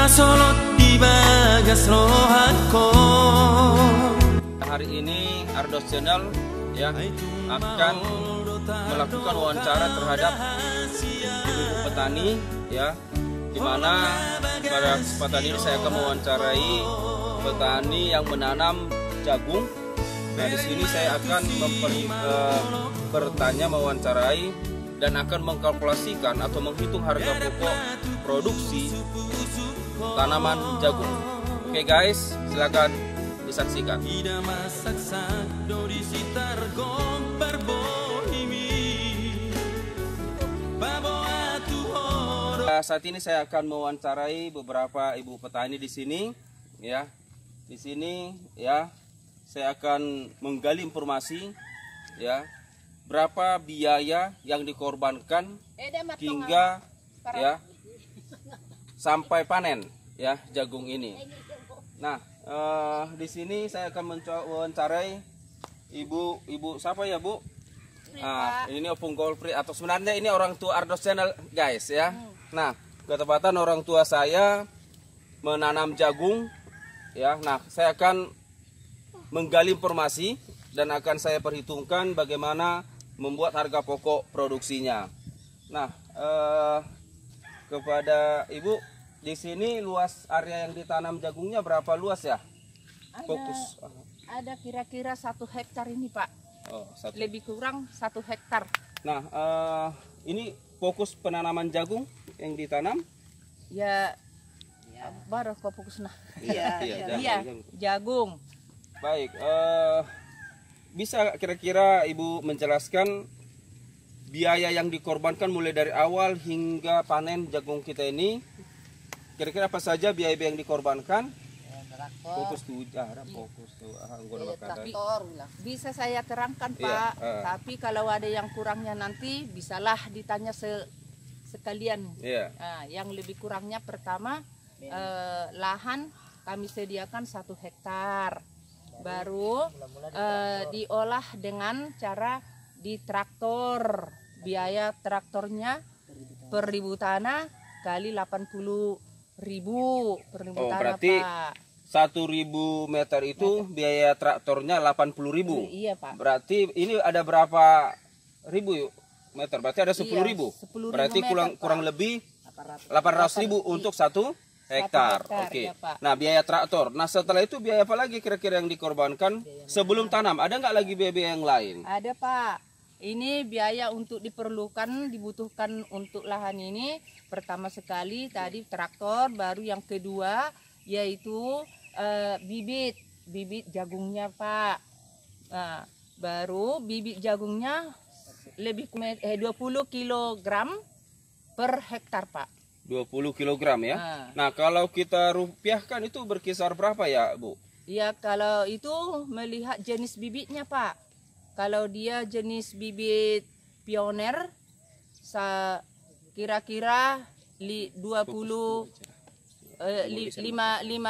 solot di bagas rohanko. Hari ini Ardos Channel ya akan melakukan wawancara terhadap ibu petani ya, di mana pada kesempatan ini saya akan mewawancarai petani yang menanam jagung. Nah, di sini saya akan mewawancarai dan akan mengkalkulasikan atau menghitung harga pokok produksi tanaman jagung. Oke guys, silakan disaksikan. Saat ini saya akan mewawancarai beberapa ibu petani di sini ya. Di sini ya, saya akan menggali informasi ya, berapa biaya yang dikorbankan hingga ya sampai panen ya jagung ini. Nah, di sini saya akan mewawancarai ibu siapa ya, Bu? Ini Opung Golpri, atau sebenarnya ini orang tua Ardos Channel guys ya. Nah, ketepatan orang tua saya menanam jagung ya. Nah, saya akan menggali informasi dan akan saya perhitungkan bagaimana membuat harga pokok produksinya. Nah, kepada Ibu, di sini luas area yang ditanam jagungnya berapa luas ya? Fokus. Ada kira-kira 1 hektar ini, Pak. Oh, lebih kurang 1 hektar. Nah, ini fokus penanaman jagung yang ditanam? Ya, baru kok fokus nah. Iya, jagung. Baik, bisa kira-kira Ibu menjelaskan biaya yang dikorbankan mulai dari awal hingga panen jagung kita ini? Kira-kira apa saja biaya yang dikorbankan? Fokus tuh, fokus tuh. Bisa saya terangkan, Pak. Tapi kalau ada yang kurangnya nanti bisalah ditanya sekalian. Yang lebih kurangnya pertama lahan kami sediakan 1 hektar. Baru diolah dengan cara di traktor. Biaya traktornya per ribu tanah kali 80.000 per ribu tanah, berarti Pak. 1.000 meter itu biaya traktornya 80.000. Iya, Pak. Berarti ini ada berapa ribu meter? Berarti ada 10.000. Berarti kurang lebih 800.000 untuk 1 hektar. Oke. Ya, Pak. Nah, biaya traktor. Nah, setelah itu biaya apa lagi kira-kira yang dikorbankan sebelum tanam? Ada nggak lagi biaya yang lain? Ada, Pak. Ini biaya untuk dibutuhkan untuk lahan ini. Pertama sekali tadi traktor, baru yang kedua yaitu bibit jagungnya, Pak. Nah, baru bibit jagungnya lebih 20 kg per hektar, Pak. 20 kg ya. Nah, kalau kita rupiahkan itu berkisar berapa ya, Bu? Ya, kalau itu melihat jenis bibitnya, Pak. Kalau dia jenis bibit pioner, kira-kira 5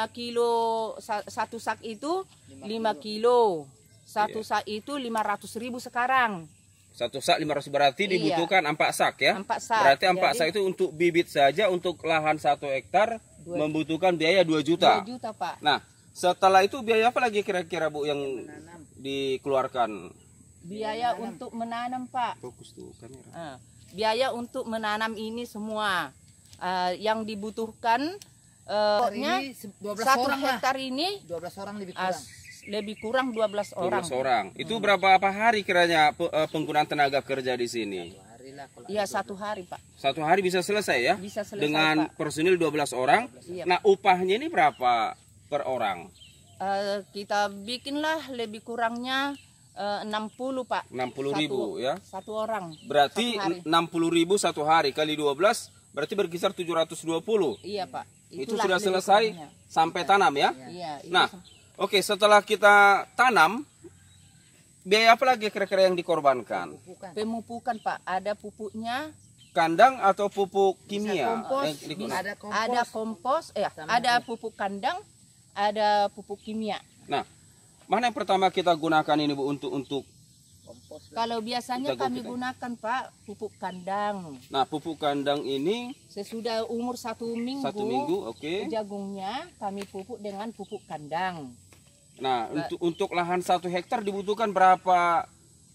kilo satu sak itu 5 kilo. Satu sak itu 500.000 sekarang. 1 sak 500, berarti dibutuhkan 4 sak ya? 4 sak. Berarti 4 sak itu untuk bibit saja, untuk lahan 1 hektar membutuhkan biaya 2 juta. 2 juta, Pak. Nah, setelah itu biaya apa lagi kira-kira, Bu, yang dikeluarkan? Biaya untuk menanam, Pak. Fokus tuh kamera. Biaya untuk menanam ini semua yang dibutuhkan pokoknya 1 hektar ini 12 orang lebih kurang 12 orang. 12 orang. Itu berapa hari kiranya penggunaan tenaga kerja di sini? Iya, 1 hari, Pak. 1 hari bisa selesai ya? Bisa selesai, dengan Pak. personil 12 orang. Iya, nah, upahnya ini berapa per orang? Kita bikinlah lebih kurangnya 60, Pak. 60.000 ya? 1 orang. Berarti 60.000 1 hari kali 12 berarti berkisar 720. Iya, Pak. Itu sudah selesai sampai tanam ya? Iya. Nah, oke, setelah kita tanam, biaya apa lagi kira-kira yang dikorbankan? Pemupukan, Pak. Ada pupuknya. Kandang atau pupuk kimia? Ada kompos, ada pupuk kandang, ada pupuk kimia. Nah, mana yang pertama kita gunakan ini, Bu, untuk Kalau biasanya Kita kami kita. gunakan Pak pupuk kandang. Nah, pupuk kandang ini Sesudah umur 1 minggu, 1 minggu, oke. jagungnya kami pupuk dengan pupuk kandang. Nah, untuk lahan 1 hektar dibutuhkan berapa?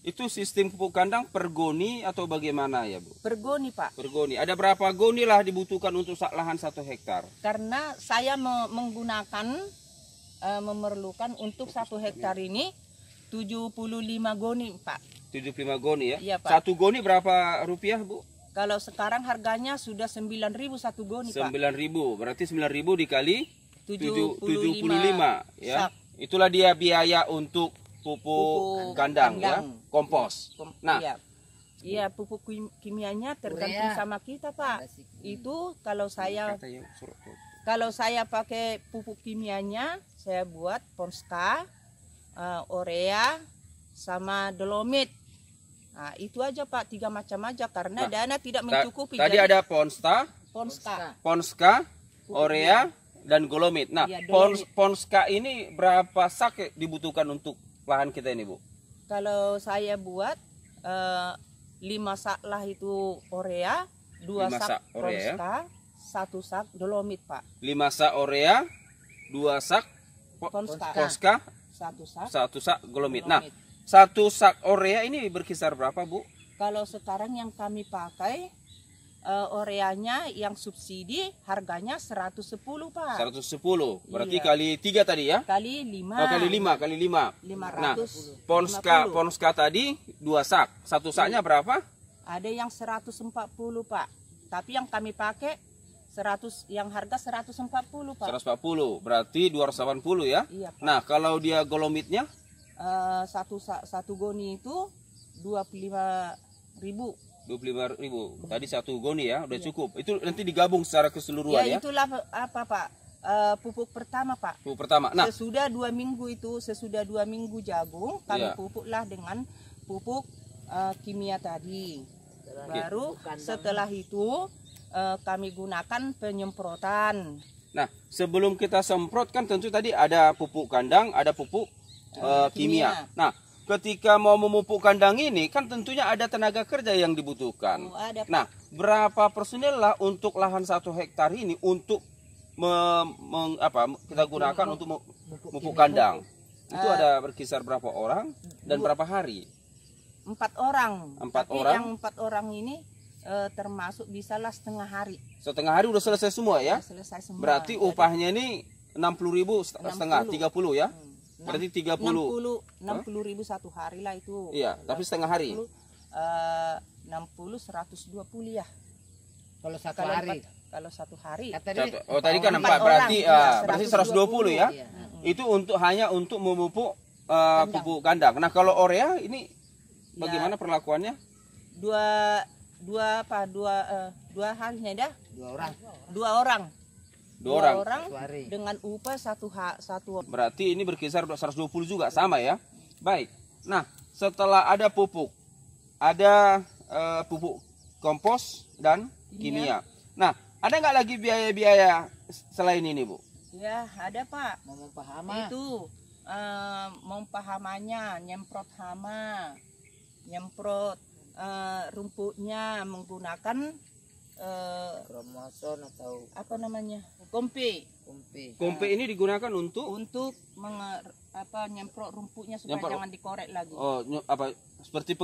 Itu sistem pupuk kandang per goni atau bagaimana ya, Bu? Per goni Pak. Per goni. Ada berapa goni lah dibutuhkan untuk lahan 1 hektar? Karena saya menggunakan memerlukan untuk 1 hektar ini 75 goni Pak. 75 goni ya? Iya, Pak. 1 goni berapa rupiah, Bu? Kalau sekarang harganya sudah 9.000 1 goni Pak. 9.000. Berarti 9.000 dikali 75 ya. sak. Itulah dia biaya untuk pupuk kandang ya, kompos. Nah, iya pupuk kimianya tergantung sama kita Pak. Itu kalau saya pakai pupuk kimianya, saya buat Ponska, Urea, sama Dolomit. Nah, itu aja Pak, 3 macam aja karena dana tidak mencukupi. Tadi ada Ponska, Urea, dan Dolomit. Nah, Iya, Dolomit. Ponska ini berapa sak dibutuhkan untuk lahan kita ini, Bu? Kalau saya buat 5 sak lah itu Urea, 2 5 sak sak Urea, Ponska, 1 sak Dolomit Pak. 5 sak Urea, 2 sak Ponska, 1 sak Dolomit. Nah, 1 sak Urea ini berkisar berapa, Bu? Kalau sekarang yang kami pakai Ureanya yang subsidi harganya 110 Pak. 110. Berarti Iya. kali 3 tadi ya? Kali 5. Oh, kali 5. 550. Nah, Ponska tadi 2 sak. 1 saknya berapa? Ada yang 140 Pak. Tapi yang kami pakai 100, yang harga 140 Pak. 140. Berarti 280 ya? Iya Pak. Nah, kalau dia Dolomitnya Satu goni itu 25.000. 25.000. Tadi 1 goni ya, udah cukup. Itu nanti digabung secara keseluruhan ya? Itulah apa Pak? Pupuk pertama Pak. Pupuk pertama. Nah, sesudah 2 minggu jagung kami Iya. pupuklah dengan pupuk kimia tadi. Baru setelah itu kami gunakan penyemprotan. nah, sebelum kita semprot kan tentu tadi ada pupuk kandang, ada pupuk kimia. Nah, ketika mau memupuk kandang ini kan tentunya ada tenaga kerja yang dibutuhkan. Oh, ada, Pak. Nah, berapa personil lah untuk lahan 1 hektar ini untuk kita gunakan untuk memupuk kandang? Itu ada berkisar berapa orang dan berapa hari? 4 orang. 4 Tapi orang? yang 4 orang ini termasuk bisalah setengah hari. Setengah hari udah selesai semua ya? Sudah selesai semua. Berarti upahnya ini 60.000 setengah, 30 ya? Berarti 30. 60.000 1 hari lah itu. Iya, tapi setengah hari. 60 120 ya. Kalau 1 Kalau hari. Kalau 1 hari. Oh, tadi kan 4 4 berarti orang, berarti 120 ya. Iya. Itu hanya untuk memupuk pupuk kandang. Nah, kalau Urea ini bagaimana perlakuannya? Dua harinya dah. 2 orang. 2 orang. 2 orang. 2 orang 1 hari. dengan upah satu. Berarti ini berkisar 120 juga sama ya. Baik. Nah, setelah ada pupuk, ada pupuk kompos dan kimia. Nah, ada nggak lagi biaya-biaya selain ini, Bu? Ya, ada Pak. Memupah hama. Itu memupah hamanya, nyemprot hama, nyemprot rumputnya menggunakan Kromoson atau apa namanya? Kompe. Kompe ini digunakan untuk nyemprot rumputnya supaya Nyemprot. jangan dikorek lagi. seperti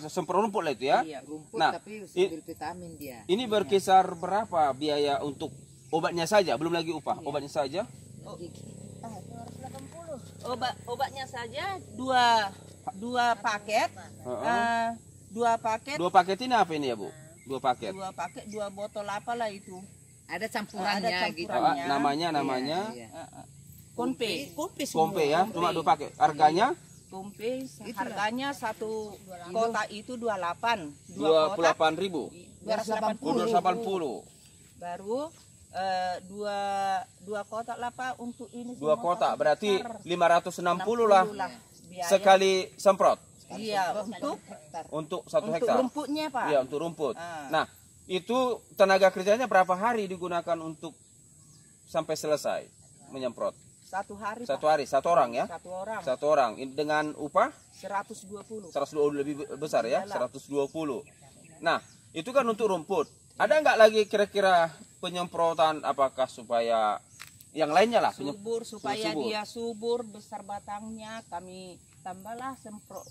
semprot rumput lah itu ya. Iya. rumput Nah, tapi sambil vitamin dia. Ini berkisar berapa biaya untuk obatnya saja, belum lagi upah. Obatnya saja Obatnya saja dua paket. Dua paket. 2 paket ini apa ini ya, Bu? 2 paket. 2 paket 2 botol apalah itu. Ada campurannya Ada gitu. campurannya. Namanya Iya. Kompe semua. Kompe ya, cuma 2 paket. Harganya Kompe harganya 1 kotak itu 28. 28.000. 280. Baru dua kotak lah Pak untuk ini. 2 kotak berarti 560 lah lah biaya. sekali semprot Iya, untuk 1 untuk hektar. rumputnya Pak. Iya, untuk rumput. Ah. Nah, itu tenaga kerjanya berapa hari digunakan untuk sampai selesai menyemprot? Satu hari. Satu Pak. hari, satu orang ya? Satu orang. Satu orang. Dengan upah? 120. 120 lebih besar ya? Iyalah. 120. Nah, itu kan untuk rumput. Ada nggak lagi kira-kira penyemprotan apakah supaya yang lainnya lah? Subur supaya subur. dia subur, besar batangnya, kami tambahlah semprot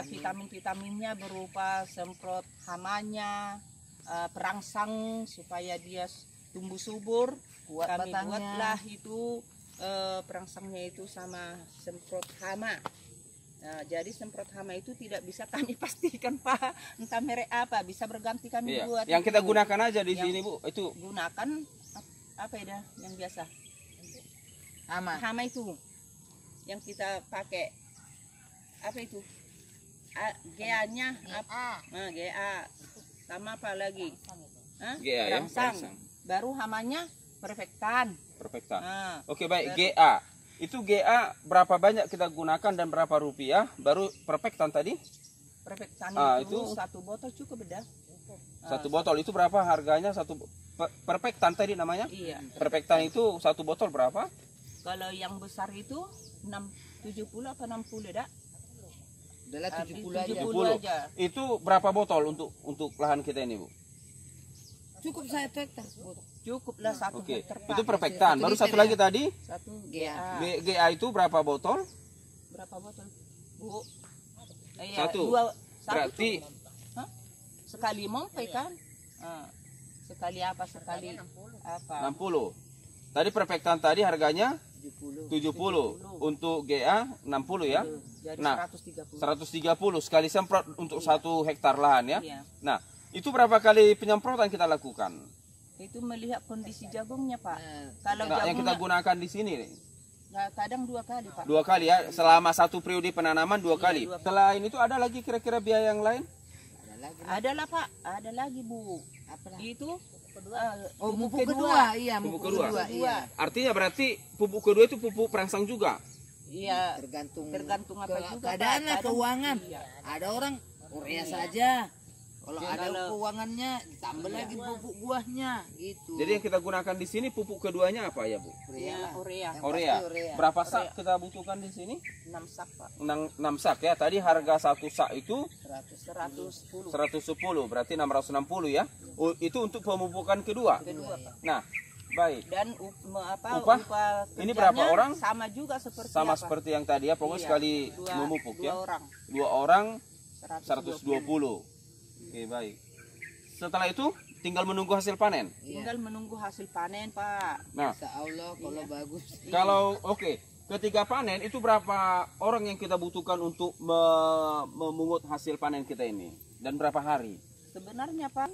vitamin-vitaminnya berupa semprot hamanya, perangsang supaya dia tumbuh subur. Kuat Kami batangnya. buatlah itu perangsangnya itu sama semprot hama. Nah, jadi semprot hama itu tidak bisa kami pastikan Pak, entah merek apa, bisa berganti kami Iya. buat. Yang kita gunakan aja di Yang sini Bu, itu gunakan apa ya yang biasa? Hama. Hama itu yang kita pakai apa itu? GA-nya apa? Nah, GA. Sama apa lagi? Hah? GA ya, Perangsang. perangsang. Baru hamanya perfektan. perfektan. Nah, Oke baik, GA. Itu GA berapa banyak kita gunakan dan berapa rupiah? Baru perfektan tadi? perfektan itu satu botol cukup beda. Satu botol itu berapa harganya? Perfektan tadi namanya? Iya. Perfektan itu satu botol berapa? Kalau yang besar itu 70 apa 60 dah? Udahlah Habis 70 aja. 70 aja. Itu berapa botol untuk lahan kita ini Bu? Cukup saya hektar. Cukuplah satu Oke, hektar Pak. itu perfektan. Baru satu lagi tadi, Satu GA. GA. GA itu berapa botol? Berapa botol? Bu. Satu. Satu Berarti cukup. Hah? Sekali mompe kan? Sekali apa sekali apa? 60. Tadi perfektan tadi harganya 70. 70. Untuk GA 60 ya. Jadi Nah, 130. 130 sekali semprot untuk 1 hektar lahan ya. Iya. Nah, itu berapa kali penyemprotan kita lakukan? Itu melihat kondisi jagungnya Pak. Nah, Kalau Nah, yang kita jagungnya gunakan di sini nih, kadang 2 kali Pak. 2 kali ya. Selama satu periode penanaman 2 Iya, kali. 2 kali. Selain itu ada lagi kira-kira biaya yang lain? ada lagi. Adalah Pak, ada lagi Bu. Apa lah? Itu Oh, pupuk kedua. Iya, Pupuk pupuk kedua. kedua. Iya. Artinya berarti pupuk kedua itu pupuk perangsang juga. Iya, Tergantung apa juga keadaan Pak. lah, Kadang- keuangan. Iya. Ada orang urea saja. Kalau Jadi ada kalau- keuangannya ditambah lagi pupuk buahnya gitu. Jadi yang kita gunakan di sini pupuk keduanya apa ya Bu? Iya, urea. Yang Urea. pasti urea. Berapa sak kita butuhkan di sini? 6 sak Pak. 6 sak ya. Tadi harga 1 sak itu 110. 110, berarti 660 ya. Oh, itu untuk pemupukan kedua. Kedua Pak. Nah, baik. Dan Upah? Ini kerjanya berapa orang? Sama juga seperti Sama apa? seperti yang tadi ya, pokoknya Iya, sekali dua- memupuk dua ya. orang. 2 orang 120. 120. Oke, baik. Setelah itu tinggal menunggu hasil panen. Tinggal menunggu hasil panen Pak. Nah, Insya Allah kalau bagus. kalau ketika panen itu berapa orang yang kita butuhkan untuk memungut hasil panen kita ini? Dan berapa hari? Sebenarnya Pak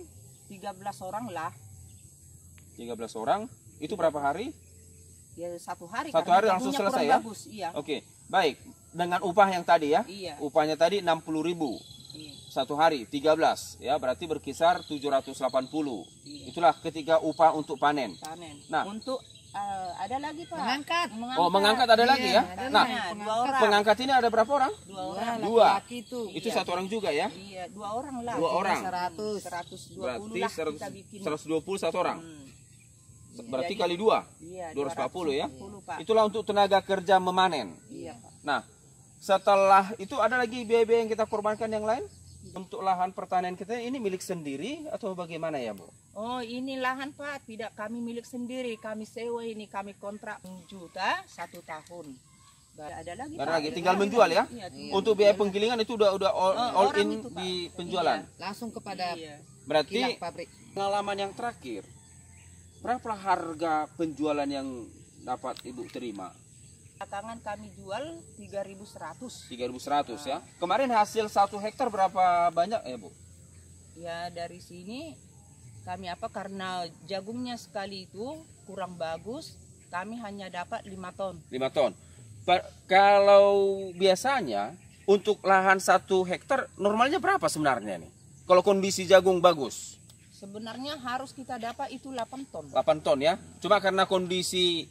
13 orang lah. 13 orang. Itu berapa hari? Ya 1 hari. Satu karena hari langsung jagungnya selesai kurang ya? Bagus, iya. Oke, baik. Dengan upah yang tadi ya. Iya. Upahnya tadi 60.000 Iya. satu hari, 13 ya, berarti berkisar 780. Iya. Itulah ketika upah untuk panen. Panen. Nah. Untuk ada lagi Pak. Mengangkat. Oh, mengangkat ada lagi ya. ada Nah, lagi. 2 orang. pengangkat ini ada berapa orang? 2 orang. Dua. Laki-laki tuh. Itu satu orang juga ya. Iya, 2 orang lah. 2 orang. 120 Berarti lah kita bikin. 120 satu orang. Berarti Jadi- kali 2. Iya, 240 ya. 240, Pak. Itulah untuk tenaga kerja memanen. Iya, Pak. Nah, setelah itu ada lagi biaya-biaya yang kita korbankan yang lain? Untuk lahan pertanian kita ini milik sendiri atau bagaimana ya Bu? Oh, ini lahan Pak, tidak kami milik sendiri, kami sewa ini, kami kontrak 1 juta 1 tahun. Ada lagi Ada Pak. lagi, tinggal menjual ya? Iya, Untuk biaya penggilingan itu udah all orang in itu, Pak. di penjualan. Langsung kepada Iya. Berarti kilang pabrik. pengalaman yang terakhir, berapa harga penjualan yang dapat Ibu terima? Belakangan kami jual 3.100. 3.100 ya. Kemarin hasil 1 hektar berapa banyak ya Bu? Ya dari sini kami karena jagungnya sekali itu kurang bagus, kami hanya dapat 5 ton. 5 ton. Kalau biasanya untuk lahan 1 hektar normalnya berapa sebenarnya nih? Kalau kondisi jagung bagus? Sebenarnya harus kita dapat itu 8 ton. 8 ton ya. Cuma karena kondisi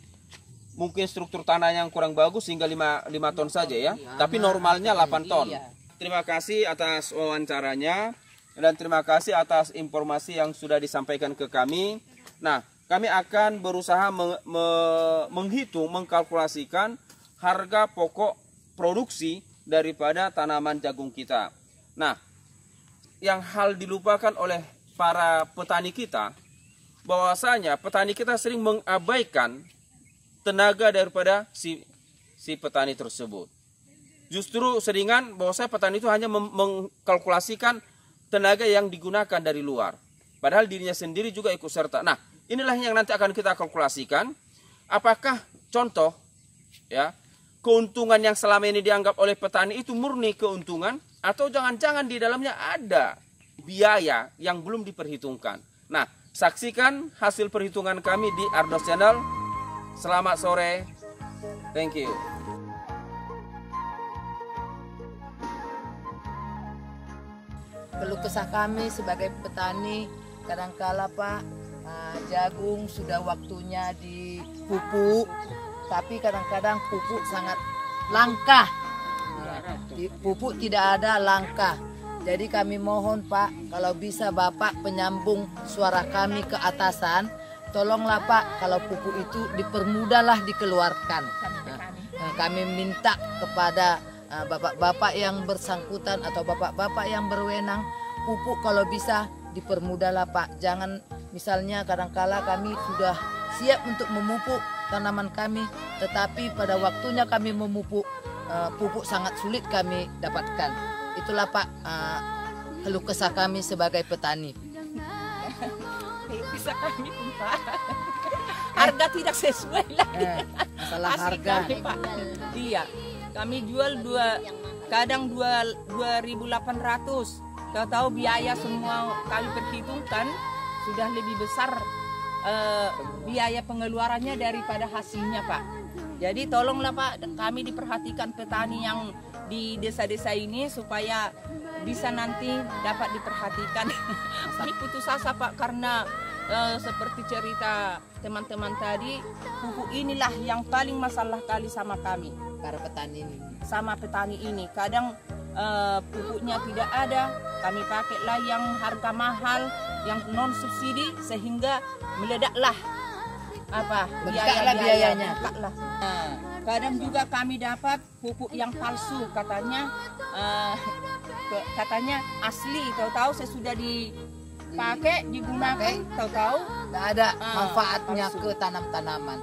mungkin struktur tanah yang kurang bagus hingga 5 ton saja ya. Tapi normalnya 8 ton. Iya. Terima kasih atas wawancaranya dan terima kasih atas informasi yang sudah disampaikan ke kami. Nah, kami akan berusaha menghitung, mengkalkulasikan harga pokok produksi daripada tanaman jagung kita. Nah, yang hal dilupakan oleh para petani kita, bahwasanya petani kita sering mengabaikan tenaga daripada si petani tersebut. Justru seringan bahwasanya petani itu hanya mengkalkulasikan tenaga yang digunakan dari luar, padahal dirinya sendiri juga ikut serta. Nah, inilah yang nanti akan kita kalkulasikan. Apakah contoh ya keuntungan yang selama ini dianggap oleh petani itu murni keuntungan, atau jangan-jangan di dalamnya ada biaya yang belum diperhitungkan. Nah, saksikan hasil perhitungan kami di Ardos Channel. Selamat sore. Thank you. Keluh kesah kami sebagai petani, kadangkala Pak, jagung sudah waktunya dipupuk, tapi kadang-kadang pupuk sangat langka. Pupuk tidak ada, langka. Jadi kami mohon Pak, kalau bisa Bapak penyambung suara kami ke atasan, tolonglah Pak, kalau pupuk itu dipermudahlah dikeluarkan. Kami minta kepada bapak-bapak yang bersangkutan atau bapak-bapak yang berwenang, pupuk kalau bisa dipermudahlah Pak. Jangan misalnya kadangkala kami sudah siap untuk memupuk tanaman kami, tetapi pada waktunya kami memupuk, pupuk sangat sulit kami dapatkan. Itulah Pak keluh kesah kami sebagai petani. Bisa kami pun Pak. Harga tidak sesuai lagi. Masalah harga. Kami, Pak. Iya. Kami jual kadang 2.800. Tahu biaya semua kami perhitungkan sudah lebih besar biaya pengeluarannya daripada hasilnya Pak. Jadi tolonglah Pak, kami diperhatikan petani yang di desa-desa ini supaya bisa nanti dapat diperhatikan. Kami putus asa Pak, karena seperti cerita teman-teman tadi, pupuk inilah yang paling masalah kali sama kami. Para petani ini. Sama petani ini, kadang pupuknya tidak ada, kami pakailah yang harga mahal, yang non subsidi, sehingga meledaklah biayanya. Nah, kadang juga kami dapat pupuk yang palsu, katanya asli, tahu-tahu sesudah dipakai, digunakan, tahu-tahu tidak ada manfaatnya ke tanam-tanaman.